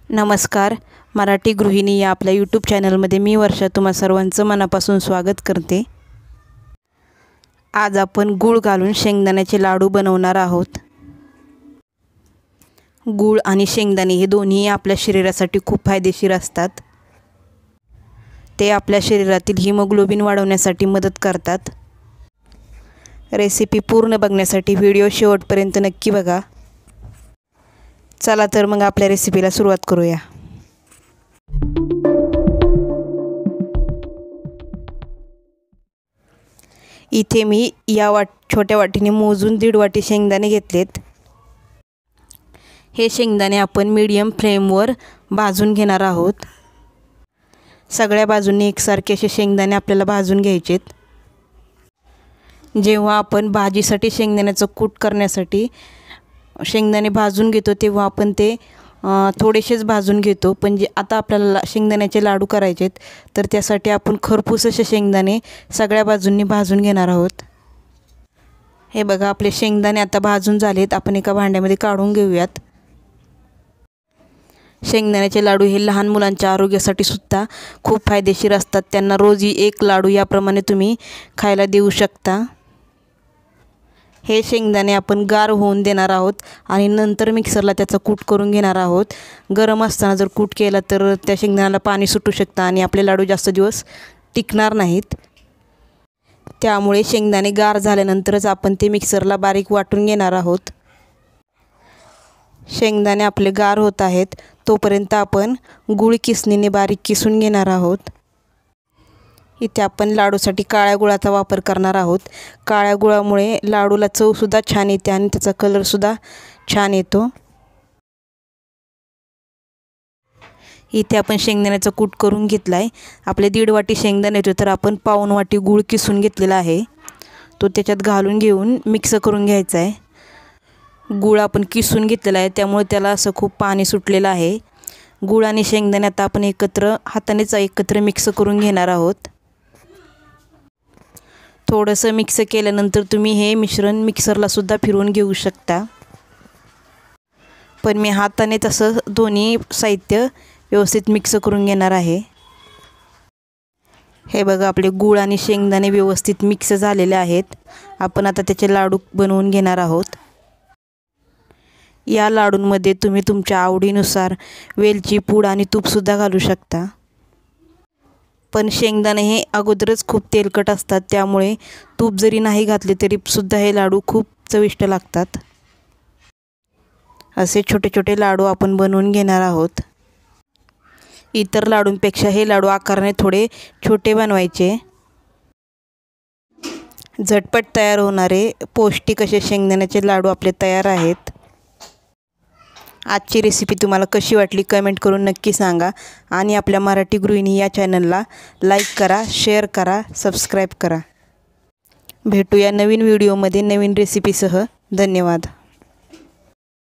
नमस्कार. मराठी गृहिणी या आपल्या यूट्यूब चॅनलमध्ये मी वर्षा तुम्हा सर्वांचं मनापासून स्वागत करते. आज आपण गूळ घालून शेंगदाण्याचे लाडू बनवणार आहोत. गूळ आणि शेंगदाणे हे दोन्ही आपल्या शरीरासाठी खूप फायदेशीर असतात. ते आपल्या शरीरातील हिमोग्लोबिन वाढवण्यासाठी मदत करतात. रेसिपी पूर्ण बघण्यासाठी व्हिडिओ शेवटपर्यंत नक्की बघा. चला तर मग आपल्या रेसिपीला सुरुवात करूया. इथे मी या छोट्या वाटीने मोजून 1.5 वाटी शेंगदाणे घेतलेत. हे शेंगदाणे आपण मीडियम फ्लेमवर भाजून घेणार आहोत. सगळ्या बाजूंनी एकसारखे असे शेंगदाणे आपल्याला भाजून घ्यायचेत. जेव्हा आपण भाजीसाठी शेंगदाण्याचं कूट करण्यासाठी शेंगदाणे भाजून घेतो तेव्हा आपण ते थोडेसेच भाजून घेतो, पण जे आता आपल्याला शेंगदाण्याचे लाडू करायचेत तर त्यासाठी आपण खरपूस असे शेंगदाणे सगळ्या बाजूंनी भाजून घेणार आहोत. हे बघा, आपले शेंगदाणे आता भाजून झालेत. आपण एका भांड्यामध्ये काढून घेऊयात. शेंगदाण्याचे लाडू हे लहान मुलांच्या आरोग्यासाठी सुद्धा खूप फायदेशीर असतात. त्यांना रोज एक लाडू याप्रमाणे तुम्ही खायला देऊ शकता. हे शेंगदाणे आपण गार होऊन देणार आहोत आणि नंतर मिक्सरला त्याचा कूट करून घेणार आहोत. गरम असताना जर कूट केला तर त्या शेंगदाण्याला पाणी सुटू शकतं आणि आपले लाडू जास्त दिवस टिकणार नाहीत. त्यामुळे शेंगदाणे गार झाल्यानंतरच आपण ते मिक्सरला बारीक वाटून घेणार आहोत. शेंगदाणे आपले गार होत आहेत तोपर्यंत आपण गूळ किसणीने बारीक किसून घेणार आहोत. इथे आपण लाडूसाठी काळ्या गुळाचा वापर करणार आहोत. काळ्या गुळामुळे लाडूला चवसुद्धा छान येते आणि त्याचा कलरसुद्धा छान येतो. इथे आपण शेंगदाण्याचा कूट करून घेतला आहे. आपले 1.5 वाटी शेंगदाणे होते तर आपण 1/4 वाटी गूळ किसून घेतलेला आहे. तो त्याच्यात घालून घेऊन मिक्स करून घ्यायचा आहे. गूळ आपण किसून घेतलेला आहे त्यामुळे त्याला असं खूप पाणी सुटलेलं आहे. गूळ आणि शेंगदाणे आता आपण हातानेच एकत्र मिक्स करून घेणार आहोत. थोडंसं मिक्स केल्यानंतर तुम्ही हे मिश्रण मिक्सरला सुद्धा फिरवून घेऊ शकता, पण मी हाताने तसं दोन्ही साहित्य व्यवस्थित मिक्स करून घेणार आहे. हे बघा, आपले गूळ आणि शेंगदाणे व्यवस्थित मिक्स झालेले आहेत. आपण आता त्याचे लाडू बनवून घेणार आहोत. या लाडूंमध्ये तुम्ही तुमच्या आवडीनुसार वेलची पूड आणि तूपसुद्धा घालू शकता, पण शेंगदाणे हे अगोदरच खूप तेलकट असतात त्यामुळे तूप जरी नाही घातले तरी सुद्धा हे लाडू खूप चविष्ट लागतात. असे छोटे छोटे लाडू आपण बनवून घेणार आहोत. इतर लाडूंपेक्षा हे लाडू आकाराने थोडे छोटे बनवायचे. झटपट तयार होणारे पौष्टिक असे शेंगदाण्याचे लाडू आपले तयार आहेत. आजची रेसिपी तुम्हाला कशी वाटली कमेंट करून नक्की सांगा आणि आपल्या मराठी गृहिणी या चॅनलला लाईक करा, शेअर करा, सबस्क्राईब करा. भेटूया नवीन व्हिडिओमध्ये नवीन रेसिपीसह. धन्यवाद.